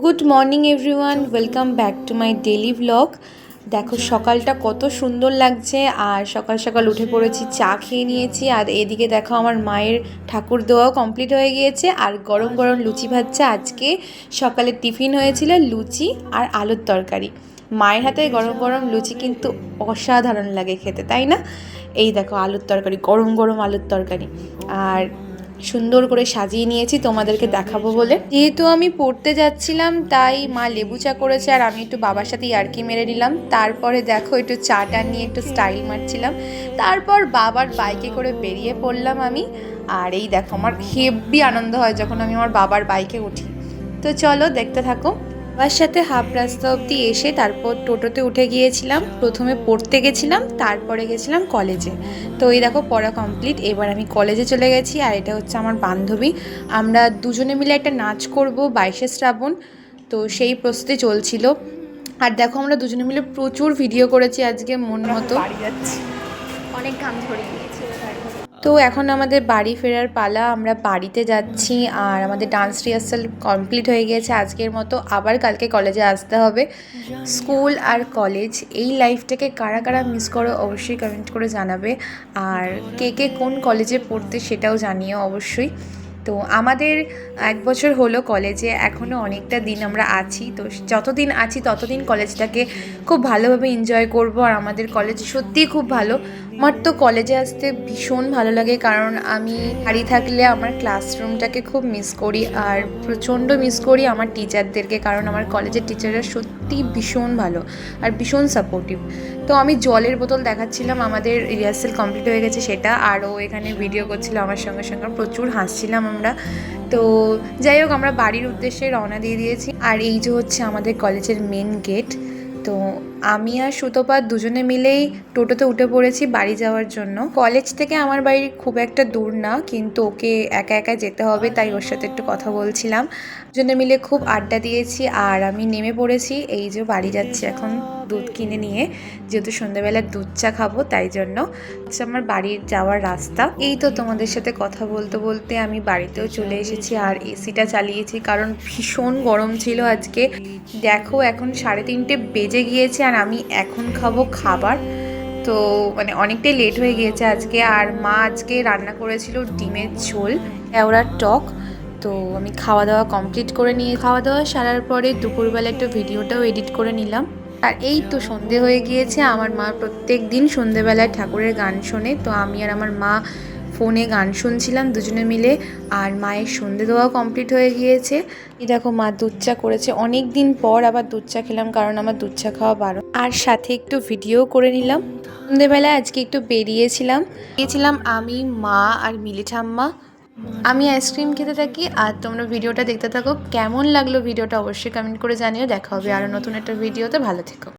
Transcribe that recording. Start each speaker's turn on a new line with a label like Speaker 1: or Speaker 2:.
Speaker 1: Good morning everyone, welcome back to my daily blog. দেখো সকালটা কত সুন্দর লাগছে, আর সকাল সকাল উঠে পড়েছি, চা খেয়ে নিয়েছি। আর এদিকে দেখো আমার মায়ের ঠাকুর দেওয়াও কমপ্লিট হয়ে গিয়েছে, আর গরম গরম লুচি ভাজছে। আজকে সকালে টিফিন হয়েছিল লুচি আর আলুর তরকারি। মায়ের হাতে গরম গরম লুচি কিন্তু অসাধারণ লাগে খেতে, তাই না? এই দেখো আলুর তরকারি, গরম গরম আলুর তরকারি, আর সুন্দর করে সাজিয়ে নিয়েছি তোমাদেরকে দেখাবো বলে। যেহেতু আমি পড়তে যাচ্ছিলাম তাই মা লেবু চা করেছে, আর আমি একটু বাবার সাথে ইয়ার্কি মেরে নিলাম। তারপরে দেখো একটু চাটা নিয়ে একটু স্টাইল মারছিলাম। তারপর বাবার বাইকে করে বেরিয়ে পড়লাম আমি। আর এই দেখো আমার হেব্বি আনন্দ হয় যখন আমি আমার বাবার বাইকে উঠি। তো চলো দেখতে থাকো। বাবার সাথে হাফ রাস্তা অবধি এসে তারপর টোটোতে উঠে গিয়েছিলাম। প্রথমে পড়তে গেছিলাম, তারপরে গেছিলাম কলেজে। তো এই দেখো পড়া কমপ্লিট, এবার আমি কলেজে চলে গেছি। আর এটা হচ্ছে আমার বান্ধবী, আমরা দুজনে মিলে একটা নাচ করব 22শে শ্রাবণ। তো সেই প্রস্তুতি চলছিল। আর দেখো আমরা দুজনে মিলে প্রচুর ভিডিও করেছি আজকে মন মতো।
Speaker 2: বাড়ি যাচ্ছি, অনেক ঘাম ঝরে গিয়েছে।
Speaker 1: তো এখন আমাদের বাড়ি ফেরার পালা, আমরা বাড়িতে যাচ্ছি। আর আমাদের ডান্স রিহার্সাল কমপ্লিট হয়ে গিয়েছে আজকের মতো। আবার কালকে কলেজে আসতে হবে। স্কুল আর কলেজ, এই লাইফটাকে কারা কারা মিস করো অবশ্যই কমেন্ট করে জানাবে। আর কে কে কোন কলেজে পড়তে সেটাও জানিও অবশ্যই। তো আমাদের 1 বছর হলো কলেজে, এখনও অনেকটা দিন আমরা আছি। তো যতদিন আছি ততদিন কলেজটাকে খুব ভালোভাবে এনজয় করব। আর আমাদের কলেজ সত্যিই খুব ভালো। আমার তো কলেজে আসতে ভীষণ ভালো লাগে, কারণ আমি বাড়ি থাকলে আমার ক্লাসরুমটাকে খুব মিস করি, আর প্রচণ্ড মিস করি আমার টিচারদেরকে, কারণ আমার কলেজের টিচাররা সত্যি ভীষণ ভালো আর ভীষণ সাপোর্টিভ। তো আমি জলের বোতল দেখাচ্ছিলাম, আমাদের রিহার্সাল কমপ্লিট হয়ে গেছে সেটা, আরও এখানে ভিডিও করছিল আমার সঙ্গে সঙ্গে, প্রচুর হাসছিলাম আমরা। তো যাই হোক, আমরা বাড়ির উদ্দেশ্যে রওনা দিয়ে দিয়েছি। আর এই যে হচ্ছে আমাদের কলেজের মেন গেট। তো আমি আর সুতপা দুজনে মিলেই টোটোতে উঠে পড়েছি বাড়ি যাওয়ার জন্য। কলেজ থেকে আমার বাড়ি খুব একটা দূর না, কিন্তু ওকে একা একা যেতে হবে, তাই ওর সাথে একটু কথা বলছিলাম। দুজনে মিলে খুব আড্ডা দিয়েছি, আর আমি নেমে পড়েছি। এই যে বাড়ি যাচ্ছি এখন দুধ কিনে নিয়ে, যেহেতু সন্ধ্যাবেলা দুধ চা খাবো তাই জন্য। আমার বাড়ির যাওয়ার রাস্তা। এই তো তোমাদের সাথে কথা বলতে বলতে আমি বাড়িতেও চলে এসেছি, আর এসিটা চালিয়েছি কারণ ভীষণ গরম ছিল আজকে। দেখো এখন 3:30 বেজে গিয়েছে, আর আমি এখন খাবো খাবার। তো মানে অনেকটাই লেট হয়ে গিয়েছে আজকে। আর মা আজকে রান্না করেছিল ডিমের ঝোল, কেওড়ার টক। তো আমি খাওয়া দাওয়া কমপ্লিট করে নিয়ে, খাওয়া দাওয়া সারার পরে দুপুরবেলা একটু ভিডিওটাও এডিট করে নিলাম। আর এই তো সন্ধে হয়ে গিয়েছে। আমার মা প্রত্যেক দিন সন্ধেবেলায় ঠাকুরের গান শোনে, তো আমি আর আমার মা ফোনে গান শুনছিলাম দুজনে মিলে। আর মায়ের সন্ধে দেওয়াও কমপ্লিট হয়ে গিয়েছে। এই দেখো মা দুধ চা করেছে, অনেক দিন পর আবার দুধ চা খেলাম, কারণ আমার দুধ চা খাওয়া বারণ। আর সাথে একটু ভিডিও করে নিলাম। সন্ধেবেলায় আজকে একটু গিয়েছিলাম আমি, মা আর মিলি ঠাম্মা। আমি আইসক্রিম খেতে থাকি, আর তোমরা ভিডিওটা দেখতে থাকো। কেমন লাগলো ভিডিওটা অবশ্যই কমেন্ট করে জানিও। দেখা হবে আরও নতুন একটা ভিডিওতে, ভালো থেকো।